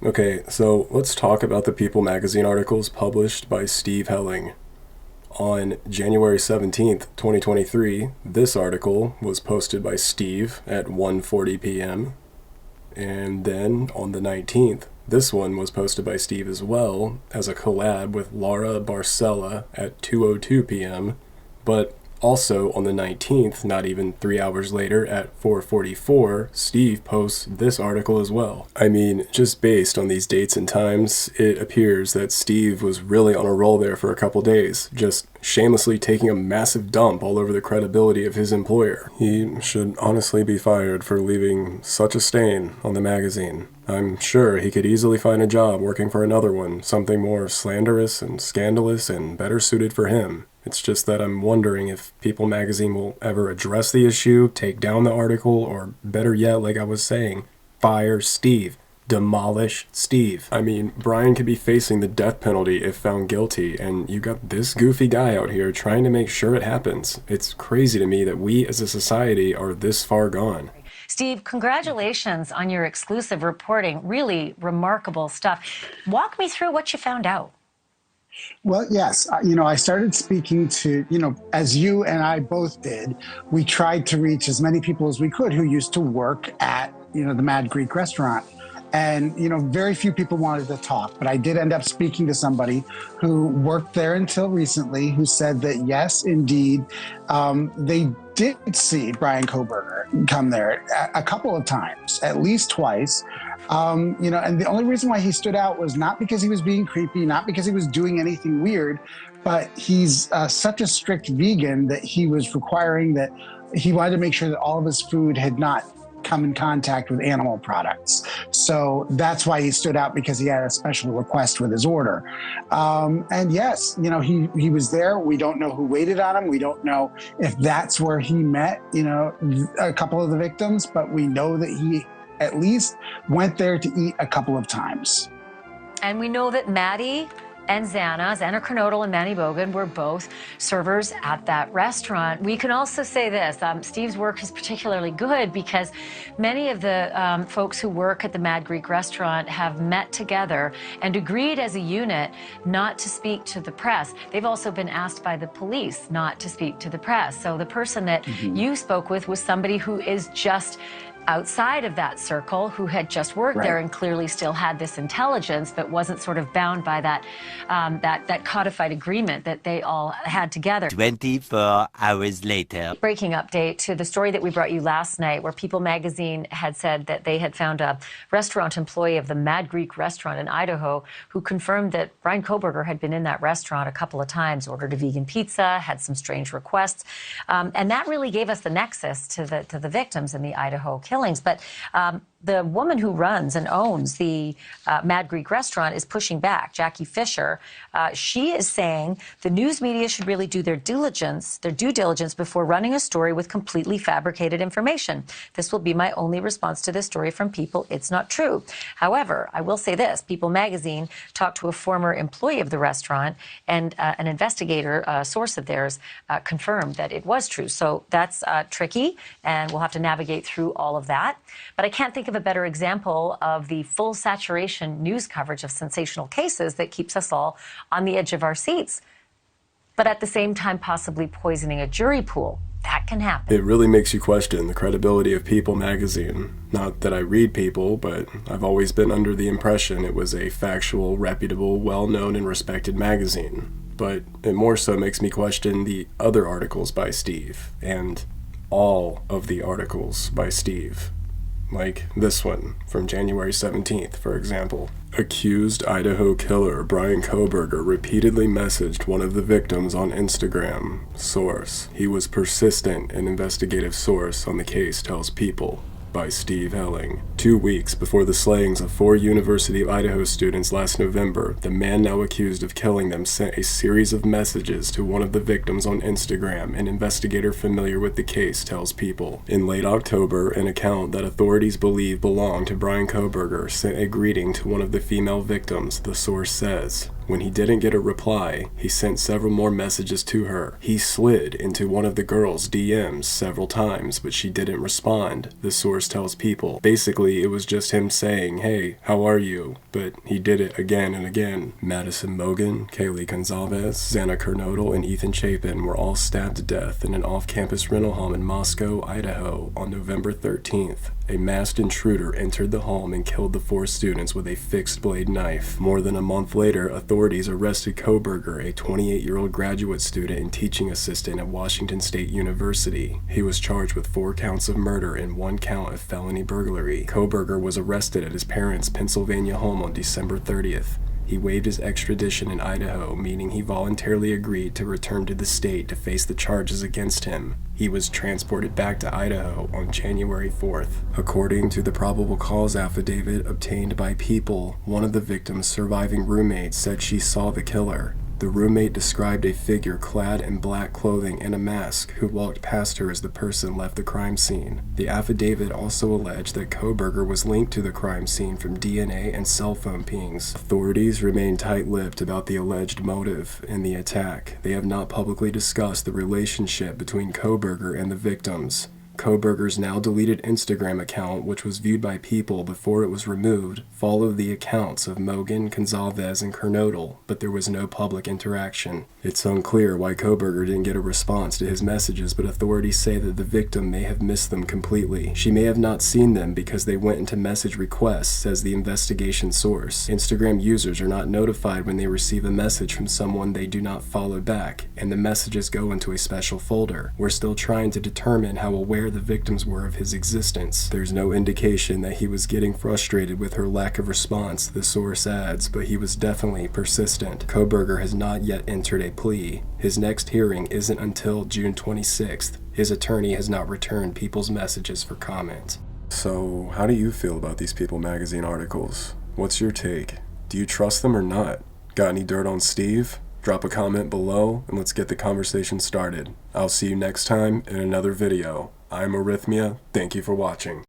Okay, so let's talk about the People magazine articles published by Steve Helling. On January 17th, 2023, this article was posted by Steve at 1:40 p.m. And then on the 19th, this one was posted by Steve as well as a collab with Laura Barcella at 2:02 p.m. But also on the 19th, not even 3 hours later at 4:44, Steve posts this article as well. I mean, just based on these dates and times, it appears that Steve was really on a roll there for a couple days, just shamelessly taking a massive dump all over the credibility of his employer. He should honestly be fired for leaving such a stain on the magazine. I'm sure he could easily find a job working for another one, something more slanderous and scandalous and better suited for him. It's just that I'm wondering if People magazine will ever address the issue, take down the article, or better yet, like I was saying, fire Steve. Demolish Steve. I mean, Brian could be facing the death penalty if found guilty, and you got this goofy guy out here trying to make sure it happens. It's crazy to me that we as a society are this far gone. Steve, congratulations on your exclusive reporting. Really remarkable stuff. Walk me through what you found out. Well, yes. I started speaking to, as you and I both did, we tried to reach as many people as we could who used to work at, the Mad Greek restaurant. And, very few people wanted to talk, but I did end up speaking to somebody who worked there until recently, who said that, yes, indeed, they did see Bryan Kohberger come there a couple of times, at least twice. And the only reason why he stood out was not because he was being creepy, not because he was doing anything weird, but he's such a strict vegan that he was requiring that he wanted to make sure that all of his food had not come in contact with animal products. So that's why he stood out, because he had a special request with his order. And yes, he was there. We don't know who waited on him. We don't know if that's where he met, a couple of the victims, but we know that he at least went there to eat a couple of times. And we know that Maddie and Xana Kernodle and Manny Bogan were both servers at that restaurant. We can also say this, Steve's work is particularly good because many of the folks who work at the Mad Greek restaurant have met together and agreed as a unit not to speak to the press. They've also been asked by the police not to speak to the press. So the person that you spoke with was somebody who is just outside of that circle, who had just worked there and clearly still had this intelligence, but wasn't sort of bound by that that codified agreement that they all had together. 24 hours later. Breaking update to the story that we brought you last night, where People magazine had said that they had found a restaurant employee of the Mad Greek restaurant in Idaho who confirmed that Bryan Kohberger had been in that restaurant a couple of times, ordered a vegan pizza, had some strange requests. And that really gave us the nexus to the victims in the Idaho killings. But the woman who runs and owns the Mad Greek restaurant is pushing back, Jackie Fisher. She is saying the news media should really do their due diligence before running a story with completely fabricated information. This will be my only response to this story from People. It's not true. However, I will say this, People magazine talked to a former employee of the restaurant, and an investigator, a source of theirs, confirmed that it was true. So that's tricky, and we'll have to navigate through all of that. But I can't think of a better example of the full saturation news coverage of sensational cases that keeps us all on the edge of our seats, but at the same time possibly poisoning a jury pool. That can happen. It really makes you question the credibility of People magazine. Not that I read People, but I've always been under the impression it was a factual, reputable, well-known and respected magazine. But it more so makes me question the other articles by Steve, and all of the articles by Steve. Like this one from January 17th, for example. Accused Idaho killer Bryan Kohberger repeatedly messaged one of the victims on Instagram. Source: he was persistent. An investigative source on the case tells People, by Steve Helling. 2 weeks before the slayings of 4 University of Idaho students last November, the man now accused of killing them sent a series of messages to one of the victims on Instagram, an investigator familiar with the case tells People. In late October, an account that authorities believe belonged to Bryan Kohberger sent a greeting to one of the female victims, the source says. When he didn't get a reply, he sent several more messages to her. He slid into one of the girl's DMs several times, but she didn't respond, the source tells People. Basically, it was just him saying, "Hey, how are you?" But he did it again and again. Madison Mogen, Kaylee Gonzalez, Xana Kernodle, and Ethan Chapin were all stabbed to death in an off-campus rental home in Moscow, Idaho on November 13th. A masked intruder entered the home and killed the 4 students with a fixed-blade knife. More than a month later, authorities arrested Kohberger, a 28-year-old graduate student and teaching assistant at Washington State University. He was charged with 4 counts of murder and 1 count of felony burglary. Kohberger was arrested at his parents' Pennsylvania home on December 30th. He waived his extradition in Idaho, meaning he voluntarily agreed to return to the state to face the charges against him. He was transported back to Idaho on January 4th. According to the probable cause affidavit obtained by People, one of the victim's surviving roommates said she saw the killer. The roommate described a figure clad in black clothing and a mask who walked past her as the person left the crime scene. The affidavit also alleged that Kohberger was linked to the crime scene from DNA and cell phone pings. Authorities remain tight-lipped about the alleged motive in the attack. They have not publicly discussed the relationship between Kohberger and the victims. Kohberger's now deleted Instagram account, which was viewed by People before it was removed, followed the accounts of Mogen, Gonzalez, and Kernodle, but there was no public interaction. It's unclear why Kohberger didn't get a response to his messages, but authorities say that the victim may have missed them completely. She may have not seen them because they went into message requests, says the investigation source. Instagram users are not notified when they receive a message from someone they do not follow back, and the messages go into a special folder. We're still trying to determine how aware the victims were of his existence. There's no indication that he was getting frustrated with her lack of response, the source adds, but he was definitely persistent. Kohberger has not yet entered a plea. His next hearing isn't until June 26th. His attorney has not returned People's messages for comment. So, how do you feel about these People magazine articles? What's your take? Do you trust them or not? Got any dirt on Steve? Drop a comment below and let's get the conversation started. I'll see you next time in another video. I'm Arrhythmia. Thank you for watching.